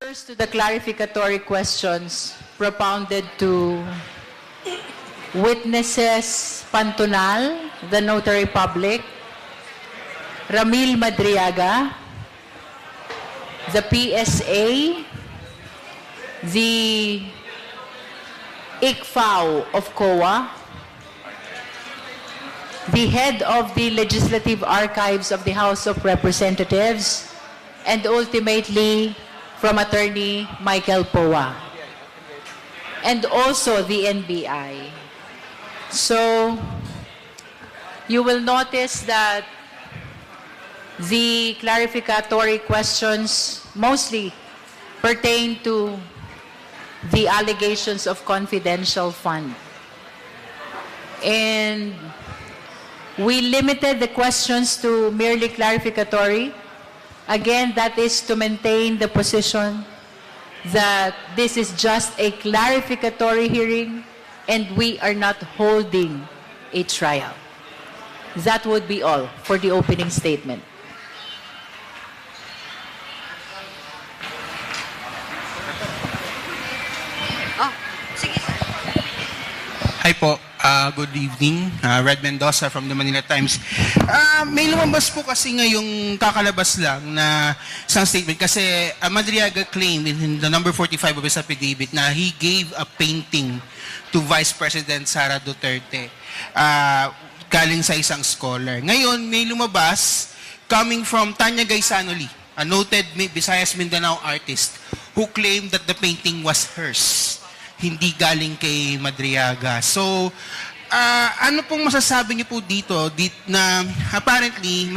First, to the clarificatory questions propounded to witnesses Pantunal, the notary public, Ramil Madriaga, the PSA, the ICFAO of COA, the head of the Legislative Archives of the House of Representatives, and ultimately from Attorney Michael Poa, and also the NBI. So you will notice that the clarificatory questions mostly pertain to the allegations of confidential fund. And we limited the questions to merely clarificatory. Again, that is to maintain the position that this is just a clarificatory hearing and we are not holding a trial. That would be all for the opening statement. Hi po, good evening. Red Mendoza from the Manila Times. May lumabas po kasi ngayong kakalabas lang na isang statement kasi Madriaga claimed in the number 45 of his affidavit na he gave a painting to Vice President Sara Duterte galing sa isang scholar. Ngayon, may lumabas coming from Tanya Gaisanoli, a noted Visayas Mindanao artist who claimed that the painting was hers, hindi galing kay Madriaga. So, ano pong masasabi niyo po dito na apparently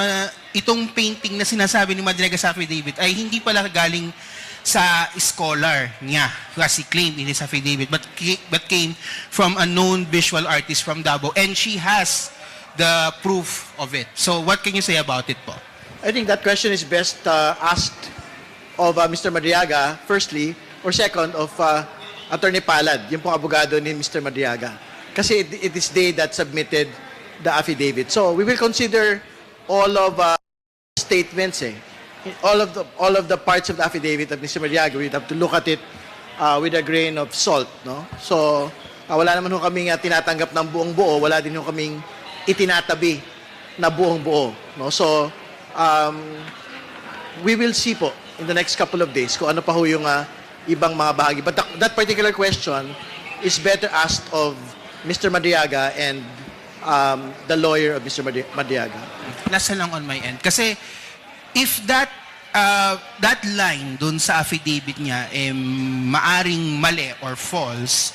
itong painting na sinasabi ni Madriaga sa affidavit ay hindi pala galing sa scholar niya, as he claimed in his affidavit, but came from a known visual artist from Davao, and she has the proof of it. So, what can you say about it po? I think that question is best asked of Mr. Madriaga, firstly, or second, of Attorney Palad, yung pong abogado ni Mr. Madriaga. Kasi it is they that submitted the affidavit. So we will consider all of statements, all of the parts of the affidavit of Mr. Madriaga. We have to look at it with a grain of salt, no? So wala naman ho kaming tinatanggap ng buong buo, wala din ho kaming itinatabi na buong buo, no? So we will see po in the next couple of days kung ano pa ho yung ibang mga bahagi. But that particular question is better asked of Mr. Madriaga and the lawyer of Mr. Madriaga. Nasa lang on my end. Kasi if that line dun sa affidavit niya maaring mali or false,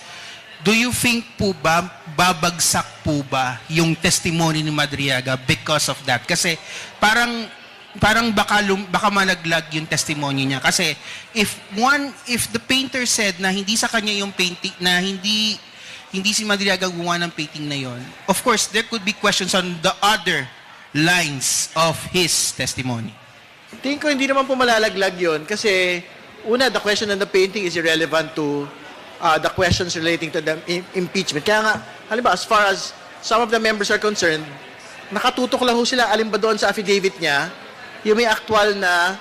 do you think po ba babagsak po ba yung testimony ni Madriaga because of that? Kasi parang baka malaglag yung testimony niya kasi if the painter said na hindi sa kanya yung painting, na hindi si Madriaga gumawa ng painting na yon, of course there could be questions on the other lines of his testimony. Tingin ko hindi naman po malalaglag yun kasi una, the question on the painting is irrelevant to the questions relating to the impeachment. Kaya nga, halimbawa, as far as some of the members are concerned, nakatutok lang ho sila alin ba doon sa affidavit niya yung may actual na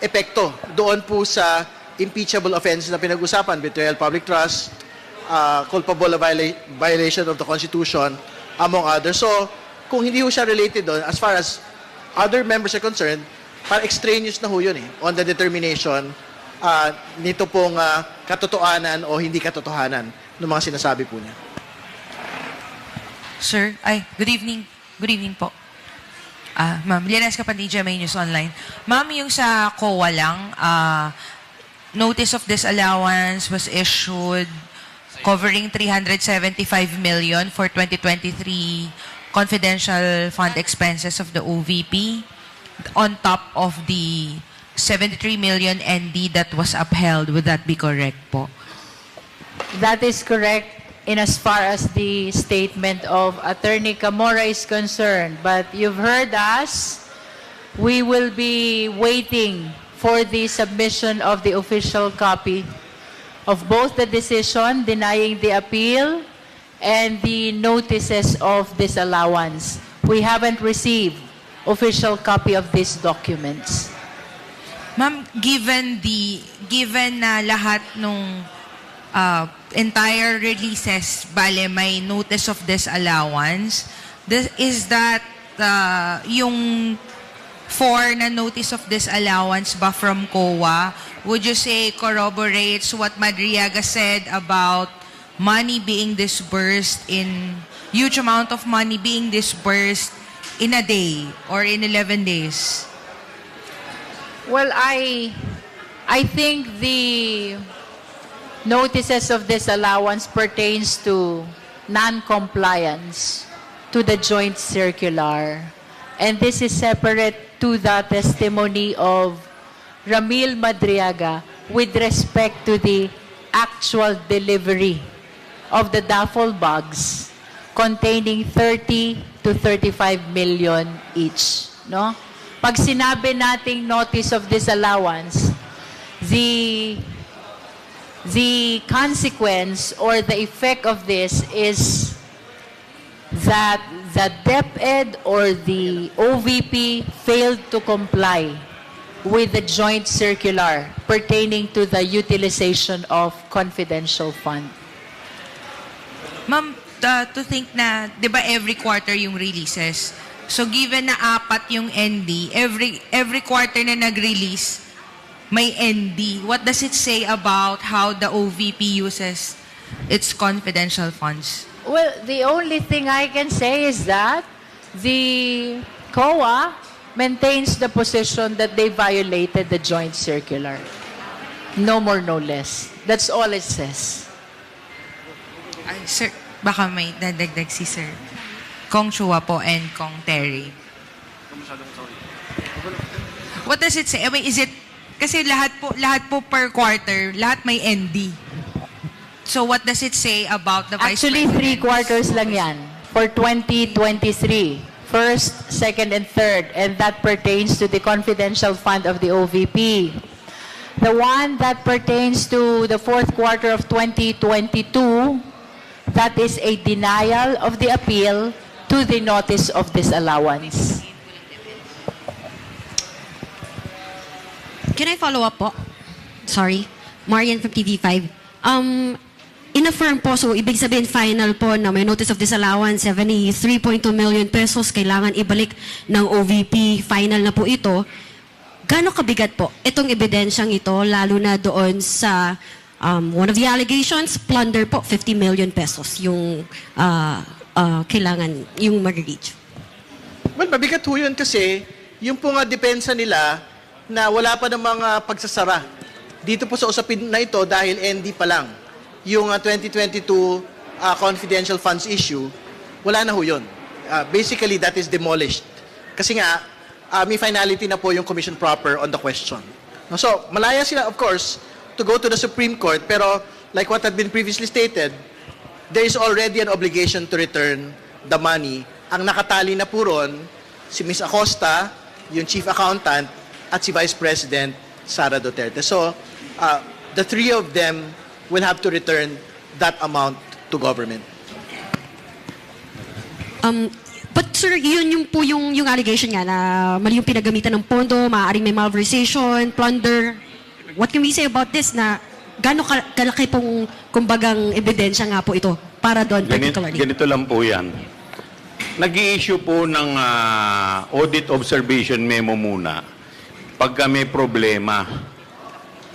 epekto doon po sa impeachable offenses na pinag-usapan, betrayal, public trust, culpable violation of the Constitution, among others. So, kung hindi ho siya related doon, as far as other members are concerned, parang extraneous na ho yun on the determination nito pong katotohanan o hindi katotohanan ng mga sinasabi po niya. Sir, good evening. Good evening po. Ma'am, Lianes Capanilla, May News Online. Ma'am, yung sa COA lang, notice of disallowance was issued covering 375 million for 2023 confidential fund expenses of the OVP on top of the 73 million ND that was upheld. Would that be correct po? That is correct in as far as the statement of Attorney Camora is concerned. But you've heard us. We will be waiting for the submission of the official copy of both the decision denying the appeal and the notices of disallowance. We haven't received official copy of these documents. Ma'am, given na lahat nung entire releases, bale may notice of disallowance, is that yung 4 na notice of disallowance ba from COA, would you say corroborates what Madriaga said about money being disbursed huge amount of money being disbursed in a day or in 11 days? Well, I think the notices of disallowance pertains to non-compliance to the joint circular. And this is separate to the testimony of Ramil Madriaga with respect to the actual delivery of the duffel bags containing 30 to 35 million each, no? Pag sinabi nating notice of disallowance, the consequence or the effect of this is that the DepEd or the OVP failed to comply with the joint circular pertaining to the utilization of confidential fund. Ma'am, to think na, di ba every quarter yung releases? So given na 4 yung ND, every quarter na nag-release, may ND. What does it say about how the OVP uses its confidential funds? Well, the only thing I can say is that the COA maintains the position that they violated the joint circular. No more, no less. That's all it says. Sir, baka may dadagdag si Sir Kong Chua po and Kong Terry. What does it say? I mean, is it, kasi lahat po per quarter, lahat may ND. So what does it say about the Vice Actually, President? 3 quarters lang yan for 2023. First, second, and third. And that pertains to the confidential fund of the OVP. The one that pertains to the 4th quarter of 2022, that is a denial of the appeal to the notice of disallowance. Can I follow up po? Sorry. Marian from TV5. In-affirm po, so ibig sabihin final po na may notice of disallowance, 73.2 million pesos, kailangan ibalik ng OVP. Final na po ito. Gaano kabigat po itong ebidensyang ito, lalo na doon sa one of the allegations, plunder po, 50 million pesos yung kailangan yung mag-reach. Well, mabigat ho yun kasi yung po nga depensa nila na wala pa ng mga pagsasara. Dito po sa usapin na ito dahil ND pa lang. Yung 2022 confidential funds issue, wala na ho yun. Basically, that is demolished. Kasi nga, may finality na po yung commission proper on the question. So, malaya sila, of course, to go to the Supreme Court, pero like what had been previously stated, there is already an obligation to return the money. Ang nakatali na po ron, si Ms. Acosta, yung Chief Accountant, at si Vice President Sara Duterte. So, the 3 of them will have to return that amount to government. But sir, yun yung po yung allegation nga na mali yung pinagamitan ng pondo, maaaring may malversation, plunder. What can we say about this na gaano kalaki pong kumbagang ebidensya nga po ito para doon particularly? Ganito lang po yan. Nag-i-issue po ng audit observation memo muna pagka may problema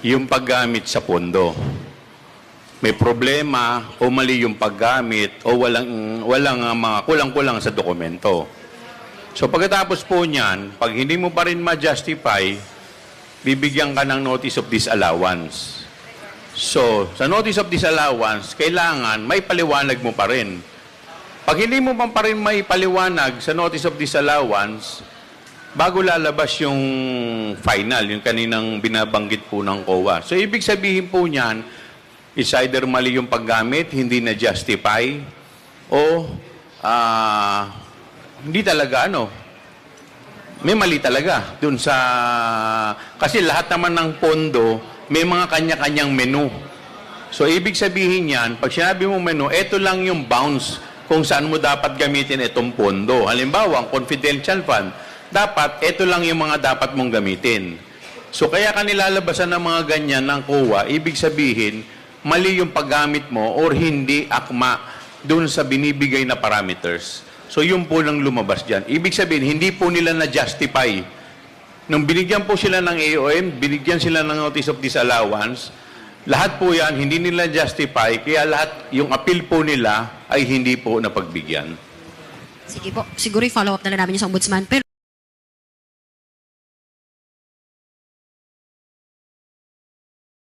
yung paggamit sa pondo. May problema o mali yung paggamit o walang mga kulang-kulang sa dokumento. So pagkatapos po niyan, pag hindi mo pa rin ma-justify, bibigyan ka ng notice of disallowance. So, sa notice of disallowance, kailangan may paliwanag mo pa rin. Pag hindi mo pa rin may paliwanag sa notice of disallowance, bago lalabas yung final, yung kaninang binabanggit po ng COA. So, ibig sabihin po niyan, it's either mali yung paggamit, hindi na justify, o hindi talaga may mali talaga dun sa, kasi lahat naman ng pondo may mga kanya-kanyang menu. So ibig sabihin yan, pag sinabi mo menu, eto lang yung bounds kung saan mo dapat gamitin itong pondo. Halimbawa, ang confidential fund, dapat eto lang yung mga dapat mong gamitin. So kaya kanilalabasan ng mga ganyan ng COA, ibig sabihin, mali yung paggamit mo or hindi akma doon sa binibigay na parameters. So yun po nang lumabas dyan. Ibig sabihin, hindi po nila na-justify. Nung binigyan po sila ng AOM, binigyan sila ng notice of disallowance, lahat po yan, hindi nila justify, kaya lahat, yung appeal po nila ay hindi po napagbigyan. Sige po, siguro i-follow up na lang namin yung sa ombudsman. Pero